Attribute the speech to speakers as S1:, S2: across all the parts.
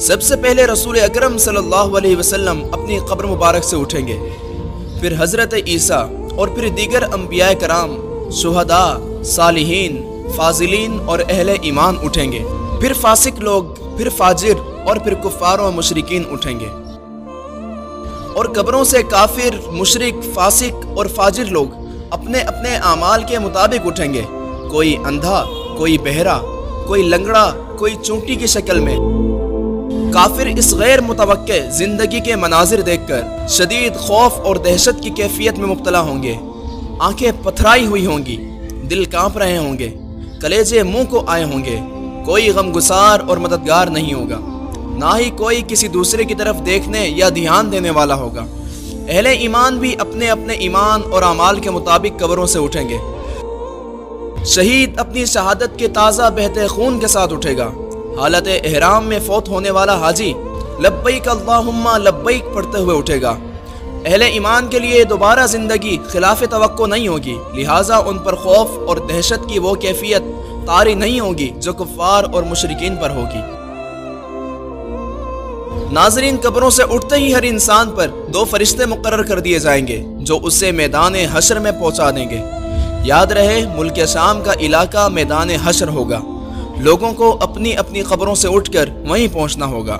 S1: سب سے پہلے رسول اکرم صلی اللہ علیہ وسلم اپنی قبر مبارک سے اٹھیں گے، پھر حضرت عیسیٰ اور پھر دیگر انبیاء کرام، شہداء، صالحین، فاضلین اور اہل ایمان اٹھیں گے، پھر فاسق لوگ، پھر فاجر اور پھر کفار و مشرکین اٹھیں گے، اور قبروں سے کافر، مشرک، فاسق اور فاجر لوگ اپنے اپنے اعمال کے مطابق اٹھیں گے، کوئی اندھا، کوئی بہرا، کوئی لنگڑا، کوئی چونٹی کی شکل میں۔ کافر اس غیر متوقع زندگی کے مناظر دیکھ کر شدید خوف اور دہشت کی کیفیت میں مبتلا ہوں گے، آنکھیں پتھرائی ہوئی ہوں گی، دل کانپ رہے ہوں گے، کلیجے منہ کو آئے ہوں گے، کوئی غمگسار اور مددگار نہیں ہوگا، نہ ہی کوئی کسی دوسرے کی طرف دیکھنے یا دھیان دینے والا ہوگا۔ اہل ایمان بھی اپنے اپنے ایمان اور اعمال کے مطابق قبروں سے اٹھیں گے۔ شہید اپنی شہادت کے تازہ بہتے خون کے ساتھ اٹھے گا۔ حالت احرام میں فوت ہونے والا حاجی لبیک اللہم لبیک پڑھتے ہوئے اٹھے گا۔ اہل ایمان کے لیے دوبارہ زندگی خلاف توقع نہیں ہوگی، لہٰذا ان پر خوف اور دہشت کی وہ کیفیت طاری نہیں ہوگی جو کفار اور مشرکین پر ہوگی۔ ناظرین، قبروں سے اٹھتے ہی ہر انسان پر 2 فرشتے مقرر کر دیے جائیں گے جو اسے میدان حشر میں پہنچا دیں گے۔ یاد رہے، ملک شام کا علاقہ میدان حشر ہوگا، لوگوں کو اپنی اپنی قبروں سے اٹھ کر وہیں پہنچنا ہوگا۔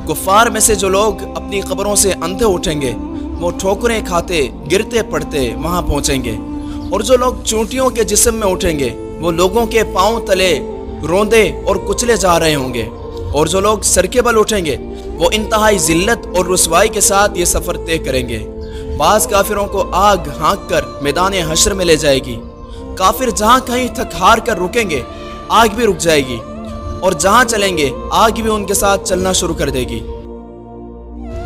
S1: کفار میں سے جو لوگ اپنی قبروں سے اندھے اٹھیں گے وہ ٹھوکریں کھاتے، گرتے پڑتے وہاں پہنچیں گے، اور جو لوگ چونٹیوں کے جسم میں اٹھیں گے وہ لوگوں کے پاؤں تلے روندے اور کچلے جا رہے ہوں گے، اور جو لوگ سر کے بل اٹھیں گے وہ انتہائی ذلت اور رسوائی کے ساتھ یہ سفر طے کریں گے۔ بعض کافروں کو آگ ہانک کر میدان حشر میں لے جائے گی۔ کافر جہاں کہیں تھک ہار کر رکیں گے آگ بھی رک جائے گی، اور جہاں چلیں گے آگ بھی ان کے ساتھ چلنا شروع کر دے گی۔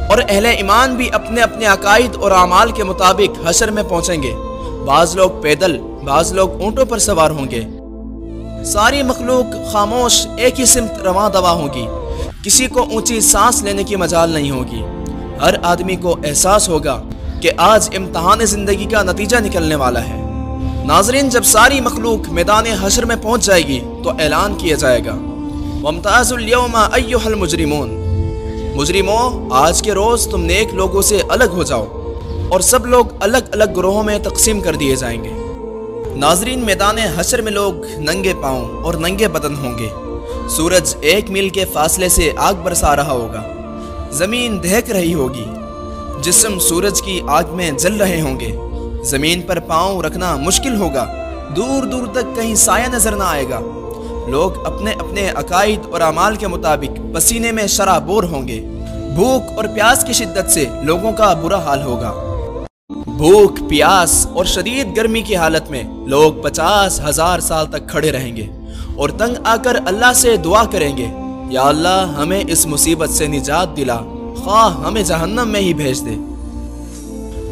S1: اور اہل ایمان بھی اپنے اپنے عقائد اور اعمال کے مطابق حشر میں پہنچیں گے۔ بعض لوگ پیدل، بعض لوگ اونٹوں پر سوار ہوں گے۔ ساری مخلوق خاموش ایک ہی سمت رواں دوا ہوگی، کسی کو اونچی سانس لینے کی مجال نہیں ہوگی۔ ہر آدمی کو احساس ہوگا کہ آج امتحان زندگی کا نتیجہ نکلنے والا ہے۔ ناظرین، جب ساری مخلوق میدان حشر میں پہنچ جائے گی تو اعلان کیا جائے گا، وَامْتَازُوا الْيَوْمَ أَيُّهَا الْمُجْرِمُونَ، مجرموں آج کے روز تم نیک لوگوں سے الگ ہو جاؤ، اور سب لوگ الگ الگ گروہوں میں تقسیم کر دیے جائیں گے۔ ناظرین، میدان حشر میں لوگ ننگے پاؤں اور ننگے بدن ہوں گے۔ سورج 1 میل کے فاصلے سے آگ برسا رہا ہوگا، زمین دہک رہی ہوگی، جسم سورج کی آگ میں جل رہے ہوں گے، زمین پر پاؤں رکھنا مشکل ہوگا، دور دور تک کہیں سایہ نظر نہ آئے گا۔ لوگ اپنے اپنے عقائد اور اعمال کے مطابق پسینے میں شرابور ہوں گے۔ بھوک اور پیاس کی شدت سے لوگوں کا برا حال ہوگا۔ بھوک، پیاس اور شدید گرمی کی حالت میں لوگ 50,000 سال تک کھڑے رہیں گے اور تنگ آ کر اللہ سے دعا کریں گے، یا اللہ ہمیں اس مصیبت سے نجات دلا، خواہ ہمیں جہنم میں ہی بھیج دے۔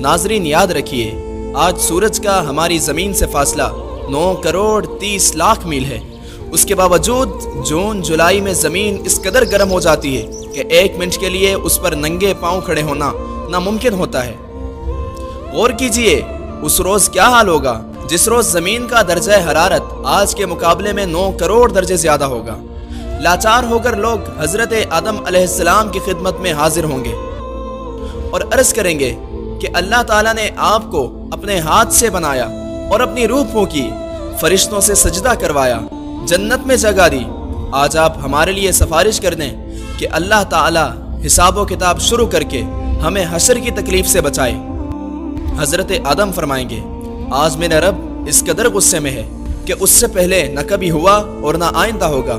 S1: ناظرین، یاد رکھیے، آج سورج کا ہماری زمین سے فاصلہ 9 کروڑ 30 لاکھ میل ہے۔ اس کے باوجود جون جولائی میں زمین اس قدر گرم ہو جاتی ہے کہ 1 منٹ کے لیے اس پر ننگے پاؤں کھڑے ہونا ناممکن ہوتا ہے۔ غور کیجئے، اس روز کیا حال ہوگا جس روز زمین کا درجہ حرارت آج کے مقابلے میں 9 کروڑ درجے زیادہ ہوگا۔ لاچار ہو کر لوگ حضرت آدم علیہ السلام کی خدمت میں حاضر ہوں گے اور عرض کریں گے کہ اللہ تعالیٰ نے آپ کو اپنے ہاتھ سے بنایا اور اپنی روح پھونکی، فرشتوں سے سجدہ کروایا، جنت میں جگہ دی، آج آپ ہمارے لیے سفارش کر دیں کہ اللہ تعالیٰ حساب و کتاب شروع کر کے ہمیں حشر کی تکلیف سے بچائے۔ حضرت آدم فرمائیں گے، آج میرا رب اس قدر غصے میں ہے کہ اس سے پہلے نہ کبھی ہوا اور نہ آئندہ ہوگا۔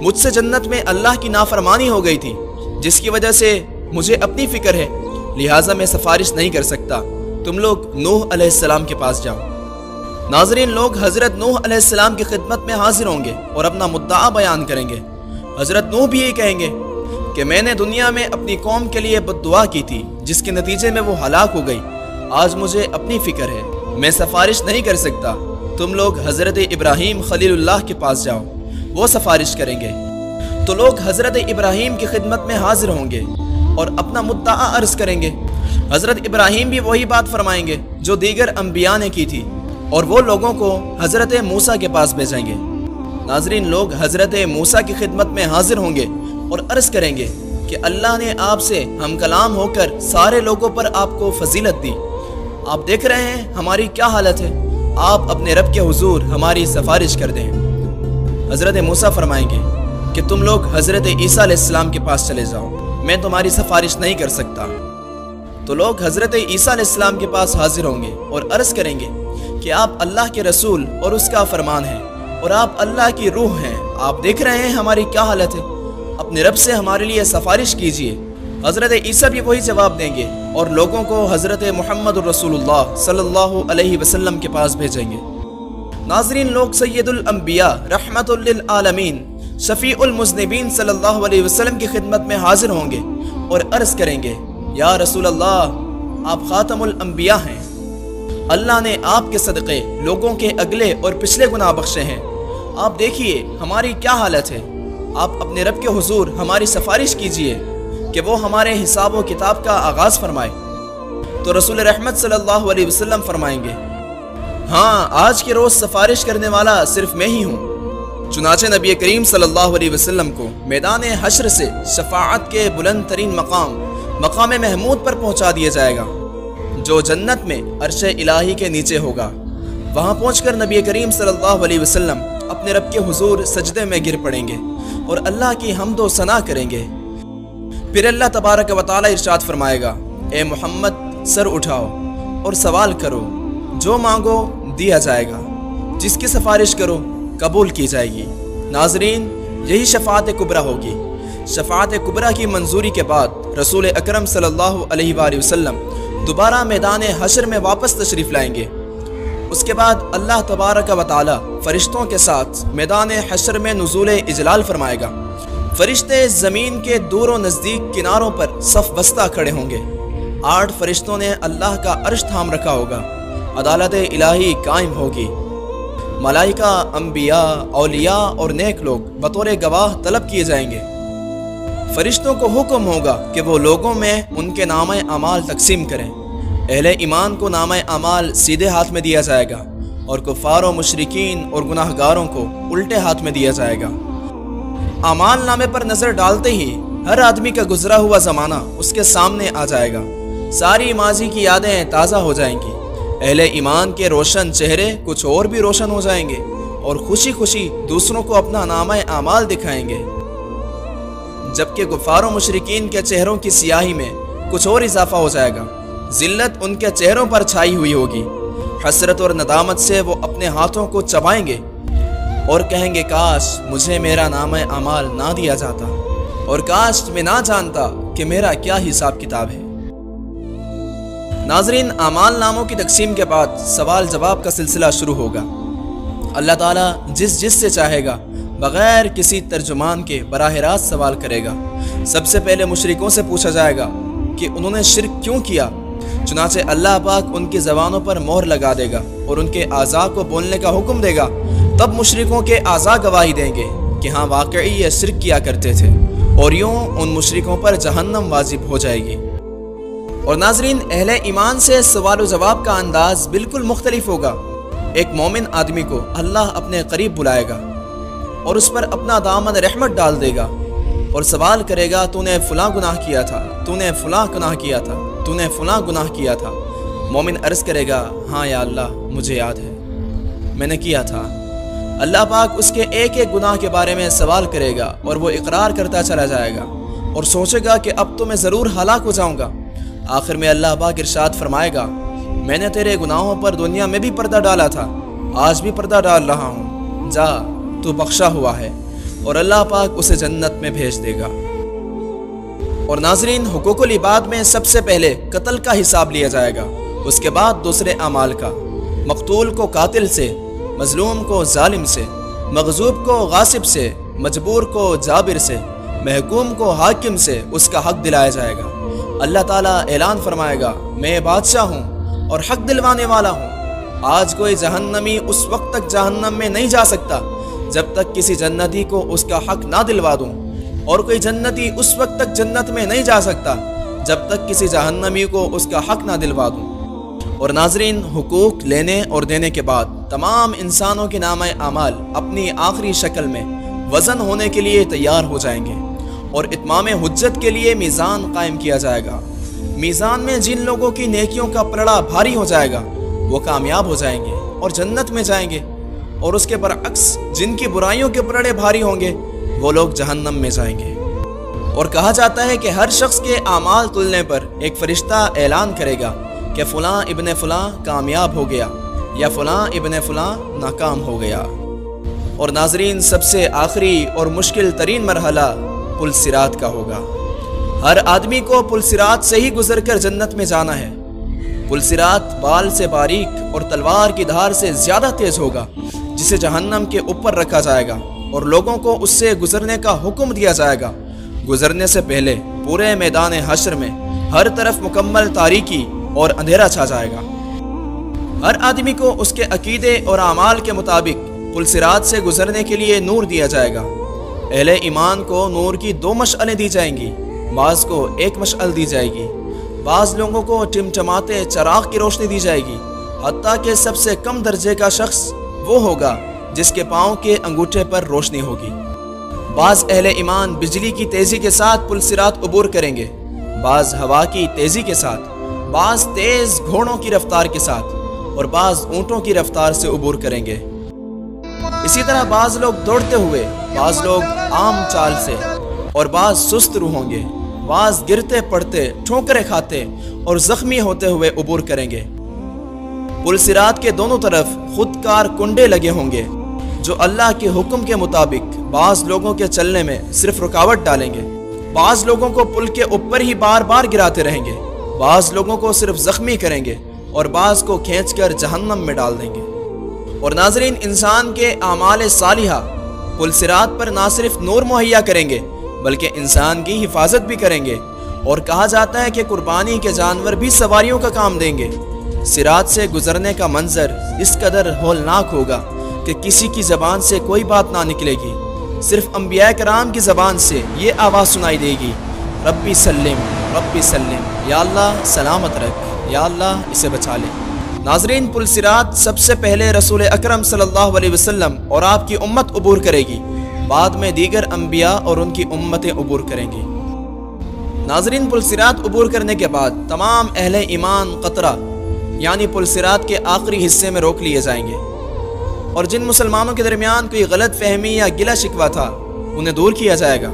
S1: مجھ سے جنت میں اللہ کی نافرمانی ہو گئی تھی، جس کی وجہ سے مجھے اپنی فکر ہے، لہٰذا میں سفارش نہیں کر سکتا، تم لوگ نوح علیہ السلام کے پاس جاؤ۔ ناظرین، لوگ حضرت نوح علیہ السلام کی خدمت میں حاضر ہوں گے اور اپنا مدعا بیان کریں گے۔ حضرت نوح بھی یہی کہیں گے کہ میں نے دنیا میں اپنی قوم کے لیے بد دعا کی تھی، جس کے نتیجے میں وہ ہلاک ہو گئی، آج مجھے اپنی فکر ہے، میں سفارش نہیں کر سکتا، تم لوگ حضرت ابراہیم خلیل اللہ کے پاس جاؤ، وہ سفارش کریں گے۔ تو لوگ حضرت ابراہیم کی خدمت میں حاضر ہوں گے اور اپنا مدعا عرض کریں گے۔ حضرت ابراہیم بھی وہی بات فرمائیں گے جو دیگر انبیاء نے کی تھی، اور وہ لوگوں کو حضرت موسیٰ کے پاس بھیجیں گے۔ ناظرین، لوگ حضرت موسیٰ کی خدمت میں حاضر ہوں گے اور عرض کریں گے کہ اللہ نے آپ سے ہم کلام ہو کر سارے لوگوں پر آپ کو فضیلت دی۔ آپ دیکھ رہے ہیں ہماری کیا حالت ہے، آپ اپنے رب کے حضور ہماری سفارش کر دیں۔ حضرت موسیٰ فرمائیں گے کہ تم لوگ حضرت عیسیٰ علیہ السلام کے پاس چلے جاؤ، میں تمہاری سفارش نہیں کر سکتا۔ تو لوگ حضرت عیسیٰ علیہ السلام کے پاس حاضر ہوں گے اور عرض کریں گے کہ آپ اللہ کے رسول اور اس کا فرمان ہیں اور آپ اللہ کی روح ہیں، آپ دیکھ رہے ہیں ہماری کیا حالت ہے، اپنے رب سے ہمارے لیے سفارش کیجئے۔ حضرت عیسیٰ بھی وہی جواب دیں گے اور لوگوں کو حضرت محمد رسول اللہ صلی اللہ علیہ وسلم کے پاس بھیجیں گے۔ ناظرین، لوگ سید الانبیاء رحمت للعالمین شفیع المذنبین صلی اللہ علیہ وسلم کی خدمت میں حاضر ہوں گے اور عرض کریں گے یا رسول اللہ، آپ خاتم الانبیاء ہیں، اللہ نے آپ کے صدقے لوگوں کے اگلے اور پچھلے گناہ بخشے ہیں، آپ دیکھیے ہماری کیا حالت ہے، آپ اپنے رب کے حضور ہماری سفارش کیجئے کہ وہ ہمارے حساب و کتاب کا آغاز فرمائے۔ تو رسول رحمت صلی اللہ علیہ وسلم فرمائیں گے ہاں، آج کے روز سفارش کرنے والا صرف میں ہی ہوں۔ چنانچہ نبی کریم صلی اللہ علیہ وسلم کو میدان حشر سے شفاعت کے بلند ترین مقام محمود پر پہنچا دیا جائے گا، جو جنت میں عرش الہی کے نیچے ہوگا۔ وہاں پہنچ کر نبی کریم صلی اللہ علیہ وسلم اپنے رب کے حضور سجدے میں گر پڑیں گے اور اللہ کی حمد و ثنا کریں گے۔ پھر اللہ تبارک و تعالی ارشاد فرمائے گا، اے محمد سر اٹھاؤ اور سوال کرو، جو مانگو دیا جائے گا، جس کی سفارش کرو قبول کی جائے گی۔ ناظرین، یہی شفاعت کبریٰ ہوگی۔ شفاعت کبریٰ کی منظوری کے بعد رسول اکرم صلی اللہ علیہ وآلہ وسلم دوبارہ میدان حشر میں واپس تشریف لائیں گے۔ اس کے بعد اللہ تبارک و تعالی فرشتوں کے ساتھ میدان حشر میں نزول اجلال فرمائے گا۔ فرشتے زمین کے دور و نزدیک کناروں پر صف بستہ کھڑے ہوں گے۔ 8 فرشتوں نے اللہ کا عرش تھام رکھا ہوگا۔ عدالت الہی قائم ہوگی۔ ملائکہ، انبیاء، اولیاء اور نیک لوگ بطور گواہ طلب کیے جائیں گے۔ فرشتوں کو حکم ہوگا کہ وہ لوگوں میں ان کے نامہ اعمال تقسیم کریں۔ اہل ایمان کو نامہ اعمال سیدھے ہاتھ میں دیا جائے گا اور کفار و مشرکین اور گناہ گاروں کو الٹے ہاتھ میں دیا جائے گا۔ اعمال نامے پر نظر ڈالتے ہی ہر آدمی کا گزرا ہوا زمانہ اس کے سامنے آ جائے گا۔ ساری ماضی کی یادیں تازہ ہو جائیں گی۔ اہل ایمان کے روشن چہرے کچھ اور بھی روشن ہو جائیں گے اور خوشی خوشی دوسروں کو اپنا نامہ اعمال دکھائیں گے، جبکہ کفار و مشرکین کے چہروں کی سیاہی میں کچھ اور اضافہ ہو جائے گا۔ ذلت ان کے چہروں پر چھائی ہوئی ہوگی۔ حسرت اور ندامت سے وہ اپنے ہاتھوں کو چبائیں گے اور کہیں گے کاش مجھے میرا نامہ اعمال نہ دیا جاتا، اور کاش میں نہ جانتا کہ میرا کیا حساب کتاب ہے۔ ناظرین، اعمال ناموں کی تقسیم کے بعد سوال جواب کا سلسلہ شروع ہوگا۔ اللہ تعالیٰ جس سے چاہے گا بغیر کسی ترجمان کے براہ راست سوال کرے گا۔ سب سے پہلے مشرکوں سے پوچھا جائے گا کہ انہوں نے شرک کیوں کیا۔ چنانچہ اللہ پاک ان کی زبانوں پر مہر لگا دے گا اور ان کے اعضاء کو بولنے کا حکم دے گا۔ تب مشرکوں کے اعضاء گواہی دیں گے کہ ہاں واقعی یہ شرک کیا کرتے تھے، اور یوں ان مشرکوں پر جہنم واجب ہو جائے گی۔ اور ناظرین، اہل ایمان سے سوال و جواب کا انداز بالکل مختلف ہوگا۔ ایک مومن آدمی کو اللہ اپنے قریب بلائے گا اور اس پر اپنا دامن رحمت ڈال دے گا اور سوال کرے گا، تو نے فلاں گناہ کیا تھا، تو نے فلاں گناہ کیا تھا، تو نے فلاں گناہ کیا تھا۔ مومن عرض کرے گا، ہاں یا اللہ مجھے یاد ہے، میں نے کیا تھا۔ اللہ پاک اس کے ایک ایک گناہ کے بارے میں سوال کرے گا اور وہ اقرار کرتا چلا جائے گا اور سوچے گا کہ اب تو میں ضرور ہلاک ہو جاؤں گا۔ آخر میں اللہ پاک ارشاد فرمائے گا، میں نے تیرے گناہوں پر دنیا میں بھی پردہ ڈالا تھا، آج بھی پردہ ڈال رہا ہوں، جا تو بخشا ہوا ہے، اور اللہ پاک اسے جنت میں بھیج دے گا۔ اور ناظرین، حقوق العباد میں سب سے پہلے قتل کا حساب لیا جائے گا، اس کے بعد دوسرے اعمال کا۔ مقتول کو قاتل سے، مظلوم کو ظالم سے، مغصوب کو غاصب سے، مجبور کو جابر سے، محکوم کو حاکم سے اس کا حق دلایا جائے گا۔ اللہ تعالیٰ اعلان فرمائے گا، میں بادشاہ ہوں اور حق دلوانے والا ہوں۔ آج کوئی جہنمی اس وقت تک جہنم میں نہیں جا سکتا جب تک کسی جنتی کو اس کا حق نہ دلوا دوں، اور کوئی جنتی اس وقت تک جنت میں نہیں جا سکتا جب تک کسی جہنمی کو اس کا حق نہ دلوا دوں۔ اور ناظرین، حقوق لینے اور دینے کے بعد تمام انسانوں کے نامہ اعمال اپنی آخری شکل میں وزن ہونے کے لیے تیار ہو جائیں گے، اور اتمام حجت کے لیے میزان قائم کیا جائے گا۔ میزان میں جن لوگوں کی نیکیوں کا پلڑا بھاری ہو جائے گا وہ کامیاب ہو جائیں گے اور جنت میں جائیں گے، اور اس کے برعکس جن کی برائیوں کے پلڑے بھاری ہوں گے وہ لوگ جہنم میں جائیں گے۔ اور کہا جاتا ہے کہ ہر شخص کے اعمال تلنے پر ایک فرشتہ اعلان کرے گا کہ فلاں ابن فلاں کامیاب ہو گیا یا فلاں ابن فلاں ناکام ہو گیا۔ اور ناظرین، سب سے آخری اور مشکل ترین مرحلہ پل صراط کا ہوگا۔ ہر آدمی کو پل صراط سے ہی گزر کر جنت میں جانا ہے۔ پل صراط بال سے باریک اور تلوار کی دھار سے زیادہ تیز ہوگا، جسے جہنم کے اوپر رکھا جائے گا اور لوگوں کو اس سے گزرنے کا حکم دیا جائے گا۔ گزرنے سے پہلے پورے میدان حشر میں ہر طرف مکمل تاریکی اور اندھیرا چھا جائے گا۔ ہر آدمی کو اس کے عقیدے اور اعمال کے مطابق پل صراط سے گزرنے کے لیے نور دیا جائے گا۔ اہل ایمان کو نور کی 2 مشعلیں دی جائیں گی، بعض کو 1 مشعل دی جائے گی، بعض لوگوں کو ٹمٹماتے چراغ کی روشنی دی جائے گی، حتیٰ کہ سب سے کم درجے کا شخص وہ ہوگا جس کے پاؤں کے انگوٹھے پر روشنی ہوگی۔ بعض اہل ایمان بجلی کی تیزی کے ساتھ پل صراط عبور کریں گے، بعض ہوا کی تیزی کے ساتھ، بعض تیز گھوڑوں کی رفتار کے ساتھ اور بعض اونٹوں کی رفتار سے عبور کریں گے۔ اسی طرح بعض لوگ دوڑتے ہوئے، بعض لوگ عام چال سے اور بعض سست روح ہوں گے، بعض گرتے پڑتے، ٹھوکریں کھاتے اور زخمی ہوتے ہوئے عبور کریں گے۔ پل صراط کے دونوں طرف خودکار کنڈے لگے ہوں گے جو اللہ کے حکم کے مطابق بعض لوگوں کے چلنے میں صرف رکاوٹ ڈالیں گے، بعض لوگوں کو پل کے اوپر ہی بار بار گراتے رہیں گے، بعض لوگوں کو صرف زخمی کریں گے اور بعض کو کھینچ کر جہنم میں ڈال دیں گے۔ اور ناظرین، انسان کے اعمال صالحہ پل صراط پر نہ صرف نور مہیا کریں گے بلکہ انسان کی حفاظت بھی کریں گے، اور کہا جاتا ہے کہ قربانی کے جانور بھی سواریوں کا کام دیں گے۔ صراط سے گزرنے کا منظر اس قدر ہولناک ہوگا کہ کسی کی زبان سے کوئی بات نہ نکلے گی، صرف انبیاء کرام کی زبان سے یہ آواز سنائی دے گی، ربی سلم ربی سلم، یا اللہ سلامت رکھ، یا اللہ اسے بچا لے۔ ناظرین، پل صراط سب سے پہلے رسول اکرم صلی اللہ علیہ وسلم اور آپ کی امت عبور کرے گی، بعد میں دیگر انبیاء اور ان کی امتیں عبور کریں گی۔ ناظرین، پل صراط عبور کرنے کے بعد تمام اہل ایمان قطرہ یعنی پل صراط کے آخری حصے میں روک لیے جائیں گے، اور جن مسلمانوں کے درمیان کوئی غلط فہمی یا گلہ شکوہ تھا انہیں دور کیا جائے گا۔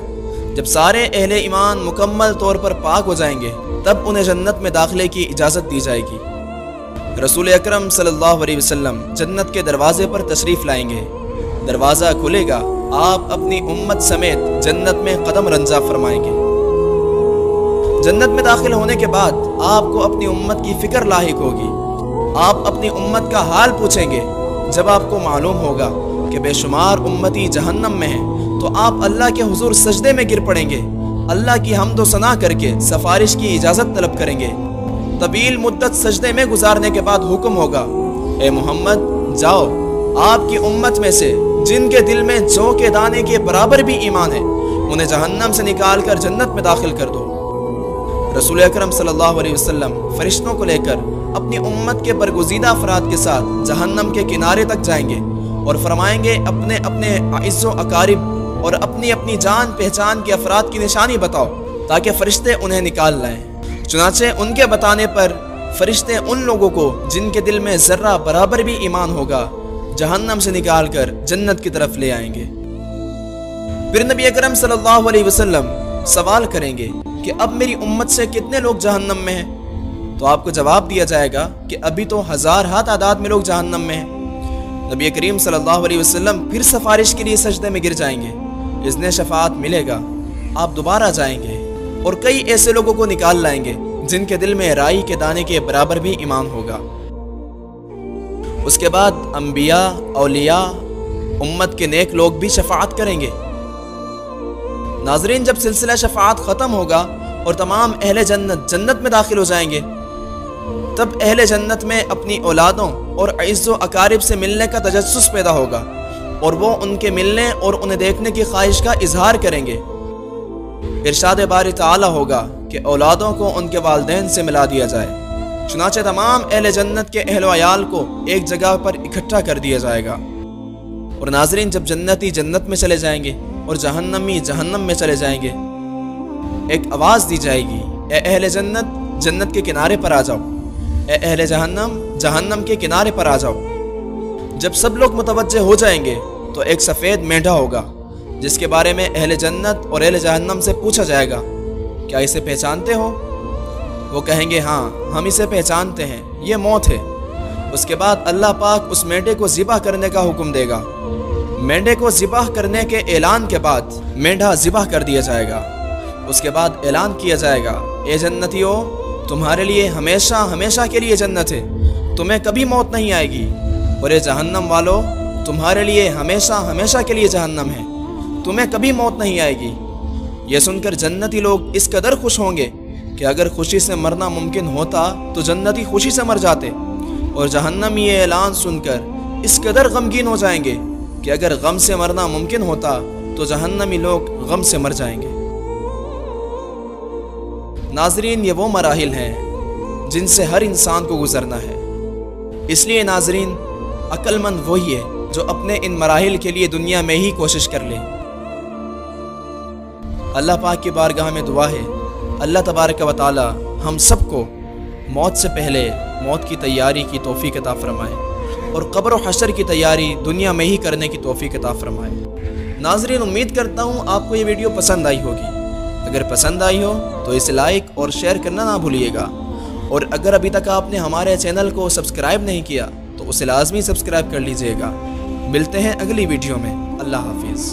S1: جب سارے اہل ایمان مکمل طور پر پاک ہو جائیں گے تب انہیں جنت میں داخلے کی اجازت دی جائے گی۔ رسول اکرم صلی اللہ علیہ وسلم جنت کے دروازے پر تشریف لائیں گے، دروازہ کھلے گا، آپ اپنی امت سمیت جنت میں قدم رنجہ فرمائیں گے۔ جنت میں داخل ہونے کے بعد آپ کو اپنی امت کی فکر لاحق ہوگی، آپ اپنی امت کا حال پوچھیں گے۔ جب آپ کو معلوم ہوگا کہ بے شمار امتی جہنم میں ہیں تو آپ اللہ کے حضور سجدے میں گر پڑیں گے، اللہ کی حمد و ثنا کر کے سفارش کی اجازت طلب کریں گے۔ طویل مدت سجدے میں گزارنے کے بعد حکم ہوگا، اے محمد جاؤ، آپ کی امت میں سے جن کے دل میں جو کے دانے کے برابر بھی ایمان ہے انہیں جہنم سے نکال کر جنت میں داخل کر دو۔ رسول اکرم صلی اللہ علیہ وسلم فرشتوں کو لے کر اپنی امت کے برگزیدہ افراد کے ساتھ جہنم کے کنارے تک جائیں گے اور فرمائیں گے، اپنے اپنے اعز و اقارب اور اپنی اپنی جان پہچان کے افراد کی نشانی بتاؤ تاکہ فرشتے انہیں نکال لائیں۔ چنانچہ ان کے بتانے پر فرشتے ان لوگوں کو جن کے دل میں ذرہ برابر بھی ایمان ہوگا جہنم سے نکال کر جنت کی طرف لے آئیں گے۔ پھر نبی اکرم صلی اللہ علیہ وسلم سوال کریں گے کہ اب میری امت سے کتنے لوگ جہنم میں ہیں؟ تو آپ کو جواب دیا جائے گا کہ ابھی تو ہزارہا تعداد میں لوگ جہنم میں ہیں۔ نبی کریم صلی اللہ علیہ وسلم پھر سفارش کے لیے سجدے میں گر جائیں گے، اذن شفاعت ملے گا، آپ دوبارہ جائیں گے اور کئی ایسے لوگوں کو نکال لائیں گے جن کے دل میں رائی کے دانے کے برابر بھی ایمان ہوگا۔ اس کے بعد انبیاء، اولیاء، امت کے نیک لوگ بھی شفاعت کریں گے۔ ناظرین، جب سلسلہ شفاعت ختم ہوگا اور تمام اہل جنت جنت میں داخل ہو جائیں گے تب اہل جنت میں اپنی اولادوں اور اعز و اقارب سے ملنے کا تجسس پیدا ہوگا اور وہ ان کے ملنے اور انہیں دیکھنے کی خواہش کا اظہار کریں گے۔ ارشاد باری تعالی ہوگا کہ اولادوں کو ان کے والدین سے ملا دیا جائے، چنانچہ تمام اہل جنت کے اہل و عیال کو ایک جگہ پر اکٹھا کر دیا جائے گا۔ اور ناظرین، جب جنتی جنت میں چلے جائیں گے اور جہنمی جہنم میں چلے جائیں گے ایک آواز دی جائے گی، اے اہل جنت جنت کے کنارے پر آ جاؤ، اے اہل جہنم جہنم کے کنارے پر آ جاؤ۔ جب سب لوگ متوجہ ہو جائیں گے تو ایک سفید مینڈھا ہوگا جس کے بارے میں اہل جنت اور اہل جہنم سے پوچھا جائے گا، کیا اسے پہچانتے ہو؟ وہ کہیں گے ہاں ہم اسے پہچانتے ہیں، یہ موت ہے۔ اس کے بعد اللہ پاک اس مینڈھے کو ذبح کرنے کا حکم دے گا۔ مینڈھے کو ذبح کرنے کے اعلان کے بعد مینڈھا ذبح کر دیا جائے گا۔ اس کے بعد اعلان کیا جائے گا، اے جنتیو تمہارے لیے ہمیشہ ہمیشہ کے لیے جنت ہے، تمہیں کبھی موت نہیں آئے گی، اور اے جہنم والو تمہارے لیے ہمیشہ ہمیشہ کے لیے جہنم ہے، تمہیں کبھی موت نہیں آئے گی۔ یہ سن کر جنتی لوگ اس قدر خوش ہوں گے کہ اگر خوشی سے مرنا ممکن ہوتا تو جنتی خوشی سے مر جاتے، اور جہنم یہ اعلان سن کر اس قدر غمگین ہو جائیں گے کہ اگر غم سے مرنا ممکن ہوتا تو جہنمی لوگ غم سے مر جائیں گے۔ ناظرین، یہ وہ مراحل ہیں جن سے ہر انسان کو گزرنا ہے، اس لیے ناظرین عقل مند وہی ہے جو اپنے ان مراحل کے لیے دنیا میں ہی کوشش کر لے۔ اللہ پاک کی بارگاہ میں دعا ہے، اللہ تبارک و تعالی ہم سب کو موت سے پہلے موت کی تیاری کی توفیق عطا فرمائے، اور قبر و حشر کی تیاری دنیا میں ہی کرنے کی توفیق عطا فرمائے۔ ناظرین، امید کرتا ہوں آپ کو یہ ویڈیو پسند آئی ہوگی۔ اگر پسند آئی ہو تو اسے لائک اور شیئر کرنا نہ بھولیے گا، اور اگر ابھی تک آپ نے ہمارے چینل کو سبسکرائب نہیں کیا تو اسے لازمی سبسکرائب کر لیجئے گا۔ ملتے ہیں اگلی ویڈیو میں، اللہ حافظ۔